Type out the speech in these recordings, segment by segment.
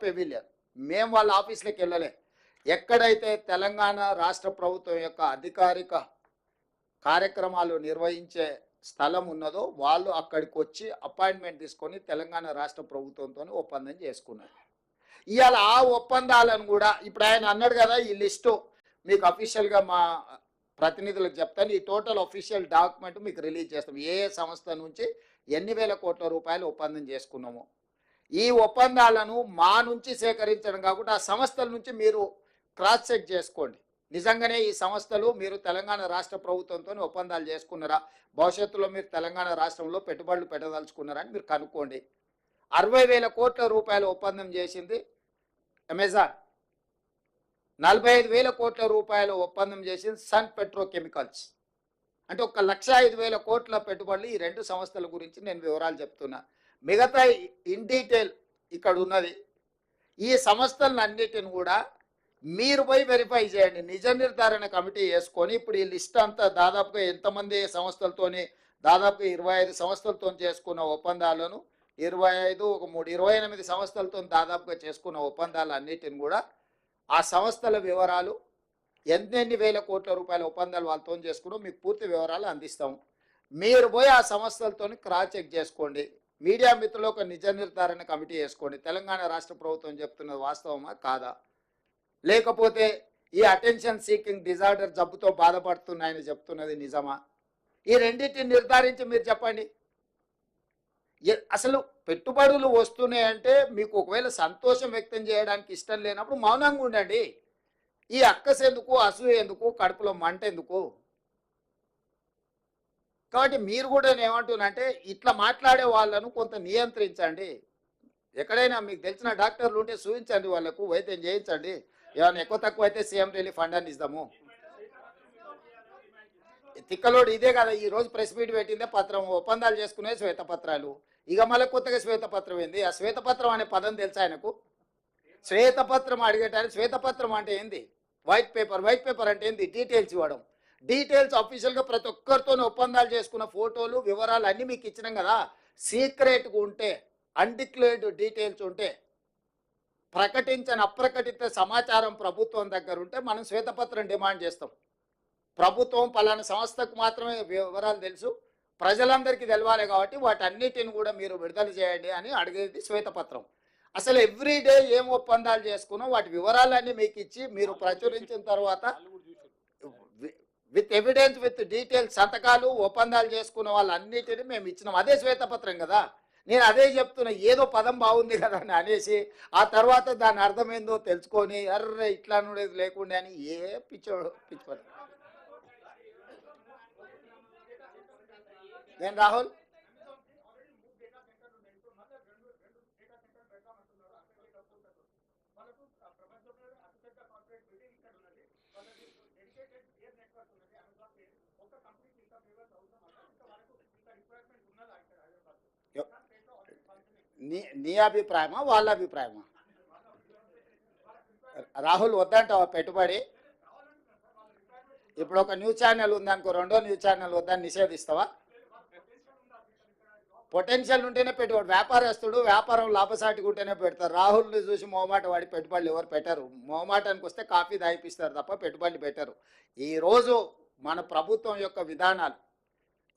Pavilion మేము వాళ్ళ ఆఫీస్లోకి వెళ్ళలే. ఎక్కడైతే తెలంగాణ రాష్ట్ర ప్రభుత్వం యొక్క అధికారిక కార్యక్రమాలు నిర్వహించే స్థలం ఉన్నదో వాళ్ళు అక్కడికి వచ్చి అపాయింట్మెంట్ తీసుకొని తెలంగాణ రాష్ట్ర ప్రభుత్వంతో ఒప్పందం చేసుకున్నారు. ఇవాళ ఆ ఒప్పందాలను కూడా ఇప్పుడు ఆయన అన్నాడు కదా, ఈ లిస్టు మీకు అఫీషియల్గా మా ప్రతినిధులకు చెప్తాను. ఈ టోటల్ అఫీషియల్ డాక్యుమెంట్ మీకు రిలీజ్ చేస్తాం. ఏ సంస్థ నుంచి ఎన్ని వేల కోట్ల రూపాయలు ఒప్పందం చేసుకున్నాము. ఈ ఒప్పందాలను మా నుంచి సేకరించడం కాకుండా ఆ సంస్థల నుంచి మీరు క్రాస్ చెక్ చేసుకోండి. నిజంగానే ఈ సంస్థలు మీరు తెలంగాణ రాష్ట్ర ప్రభుత్వంతో ఒప్పందాలు చేసుకున్నారా, భవిష్యత్తులో మీరు తెలంగాణ రాష్ట్రంలో పెట్టుబడులు పెట్టదలుచుకున్నారా అని మీరు కనుక్కోండి. 60,000 కోట్ల రూపాయల ఒప్పందం చేసింది అమెజాన్, 45,000 కోట్ల రూపాయల ఒప్పందం చేసింది సన్ పెట్రోకెమికల్స్. అంటే 1,05,000 కోట్ల పెట్టుబడులు ఈ రెండు సంస్థల గురించి నేను వివరాలు చెప్తున్నా. మిగతా ఇన్ డీటెయిల్ ఇక్కడ ఉన్నది. ఈ సంస్థలన్నిటిని కూడా మీరు పోయి వెరిఫై చేయండి. నిజ నిర్ధారణ కమిటీ వేసుకొని ఇప్పుడు ఈ లిస్ట్ అంతా దాదాపుగా ఎంతమంది సంస్థలతోని, దాదాపుగా 25 సంస్థలతో చేసుకున్న ఒప్పందాలను, 25 ఒక 3 28 సంస్థలతో దాదాపుగా చేసుకున్న ఒప్పందాలు అన్నిటిని కూడా ఆ సంస్థల వివరాలు, ఎన్ని వేల కోట్ల రూపాయల ఒప్పందాలు వాళ్ళతో చేసుకున్నాం మీకు పూర్తి వివరాలు అందిస్తాము. మీరు పోయి ఆ సంస్థలతో క్రాస్ చెక్ చేసుకోండి. మీడియా మిత్రులు ఒక నిజ నిర్ధారణ కమిటీ వేసుకోండి. తెలంగాణ రాష్ట్ర ప్రభుత్వం చెప్తున్నది వాస్తవమా కాదా, లేకపోతే ఈ అటెన్షన్ సీకింగ్ డిజార్డర్ జబ్బుతో బాధపడుతున్నాయని చెప్తున్నది నిజమా, ఈ రెండింటిని నిర్ధారించి మీరు చెప్పండి. అసలు పెట్టుబడులు వస్తున్నాయంటే మీకు ఒకవేళ సంతోషం వ్యక్తం చేయడానికి ఇష్టం లేనప్పుడు మౌనంగా ఉండండి. ఈ అక్కస ఎందుకు, అసూయ ఎందుకు, కడుపులో మంట ఎందుకు? కాబట్టి మీరు కూడా ఏమంటున్నారంటే ఇట్లా మాట్లాడే వాళ్ళను కొంత నియంత్రించండి. ఎక్కడైనా మీకు తెలిసిన డాక్టర్లు ఉంటే చూపించండి, వాళ్ళకు వైద్యం చేయించండి. ఏమైనా ఎక్కువ తక్కువ అయితే సీఎం రిలీఫ్ ఫండ్ అని ఇద్దాము. తిక్కలోడు ఇదే కదా ఈరోజు ప్రెస్ మీట్ పెట్టిందే పత్రం, ఒప్పందాలు చేసుకునే శ్వేతపత్రాలు. ఇక మళ్ళీ కొత్తగా శ్వేతపత్రం ఏంది? ఆ శ్వేతపత్రం అనే పదం తెలుసా ఆయనకు? శ్వేతపత్రం అడిగేటానికి శ్వేతపత్రం అంటే ఏంది? White paper. వైట్ పేపర్ అంటే ఏంది? డీటెయిల్స్ ఇవ్వడం. డీటెయిల్స్ అఫీషియల్గా ప్రతి ఒక్కరితో ఒప్పందాలు చేసుకున్న ఫోటోలు వివరాలు అన్నీ మీకు ఇచ్చినాం కదా. సీక్రెట్గా ఉంటే, అన్డిక్లేర్డ్ డీటెయిల్స్ ఉంటే, ప్రకటించని అప్రకటిత సమాచారం ప్రభుత్వం దగ్గర ఉంటే మనం శ్వేతపత్రం డిమాండ్ చేస్తాం. ప్రభుత్వం పలానా సంస్థకు మాత్రమే వివరాలు తెలుసు, ప్రజలందరికీ తెలవాలి కాబట్టి వాటన్నిటిని కూడా మీరు విడుదల చేయండి అని అడిగేది శ్వేతపత్రం. అసలు ఎవ్రీడే ఏం ఒప్పందాలు చేసుకున్నాం వాటి వివరాలన్నీ మీకు ఇచ్చి మీరు ప్రచురించిన తర్వాత విత్ ఎవిడెన్స్ విత్ డీటెయిల్స్ సంతకాలు ఒప్పందాలు చేసుకున్న వాళ్ళన్నిటిని మేము ఇచ్చినాం. అదే శ్వేతపత్రం కదా. నేను అదే చెప్తున్నా, ఏదో పదం బాగుంది కదా అని అనేసి ఆ తర్వాత దాని అర్థమైందో తెలుసుకొని అర్రే ఇట్లా అనేది లేకుండా అని ఏ పిచ్చోడు పిచ్చిపడు. నేను రాహుల్ నీ అభిప్రాయమా వాళ్ళ అభిప్రాయమా? రాహుల్ వద్దంటావా పెట్టుబడి? ఇప్పుడు ఒక న్యూస్ ఛానల్ ఉందనుకో, రెండో న్యూస్ ఛానల్ వద్దని నిషేధిస్తావా? పొటెన్షియల్ ఉంటేనే పెట్టుబడి. వ్యాపారస్తుడు వ్యాపారం లాభసాటిగా ఉంటేనే పెడతారు. రాహుల్ని చూసి మొహమాట వాడి పెట్టుబడులు ఎవరు పెట్టరు. మొహమాటానికి వస్తే కాఫీ దాయిపిస్తారు తప్ప పెట్టుబడులు పెట్టరు. ఈరోజు మన ప్రభుత్వం యొక్క విధానాలు,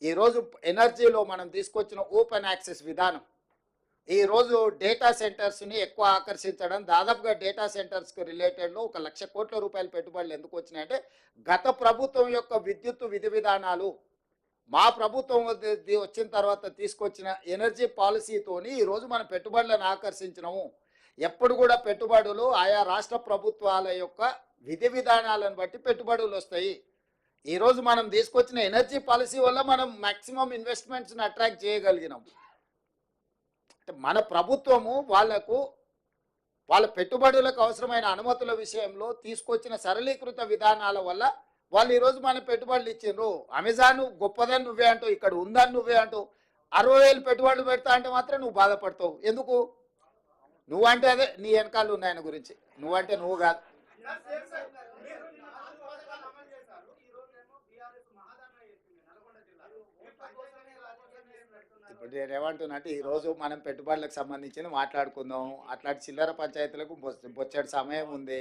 ఈరోజు ఎనర్జీలో మనం తీసుకొచ్చిన ఓపెన్ యాక్సెస్ విధానం, ఈరోజు డేటా సెంటర్స్ని ఎక్కువ ఆకర్షించడం, దాదాపుగా డేటా సెంటర్స్కి రిలేటెడ్లో 1,00,000 కోట్ల రూపాయల పెట్టుబడులు ఎందుకు వచ్చినాయంటే గత ప్రభుత్వం యొక్క విద్యుత్ విధి విధానాలు, మా ప్రభుత్వం వచ్చిన తర్వాత తీసుకొచ్చిన ఎనర్జీ పాలసీతోని ఈరోజు మనం పెట్టుబడులను ఆకర్షించినాము. ఎప్పుడు కూడా పెట్టుబడులు ఆయా రాష్ట్ర ప్రభుత్వాల యొక్క విధి విధానాలను బట్టి పెట్టుబడులు వస్తాయి. ఈరోజు మనం తీసుకొచ్చిన ఎనర్జీ పాలసీ వల్ల మనం మ్యాక్సిమం ఇన్వెస్ట్మెంట్స్ని అట్రాక్ట్ చేయగలిగినాం. అంటే మన ప్రభుత్వము వాళ్ళ పెట్టుబడులకు అవసరమైన అనుమతుల విషయంలో తీసుకొచ్చిన సరళీకృత విధానాల వల్ల వాళ్ళు ఈరోజు మన పెట్టుబడులు ఇచ్చిండ్రు. అమెజాన్ గొప్పదని నువ్వే అంటావు, ఇక్కడ ఉందని నువ్వే అంటావు. 60,000 పెట్టుబడులు పెడతా అంటే మాత్రం నువ్వు బాధపడతావు ఎందుకు? నువ్వంటే అదే నీ వెనకాలు ఉన్నాయి ఆయన గురించి, నువ్వంటే నువ్వు కాదు. ఇప్పుడు నేనేమంటున్నా అంటే ఈరోజు మనం పెట్టుబడులకు సంబంధించింది మాట్లాడుకుందాం. అట్లాంటి చిల్లర పంచాయతీలకు బొచ్చెడు సమయం ఉంది.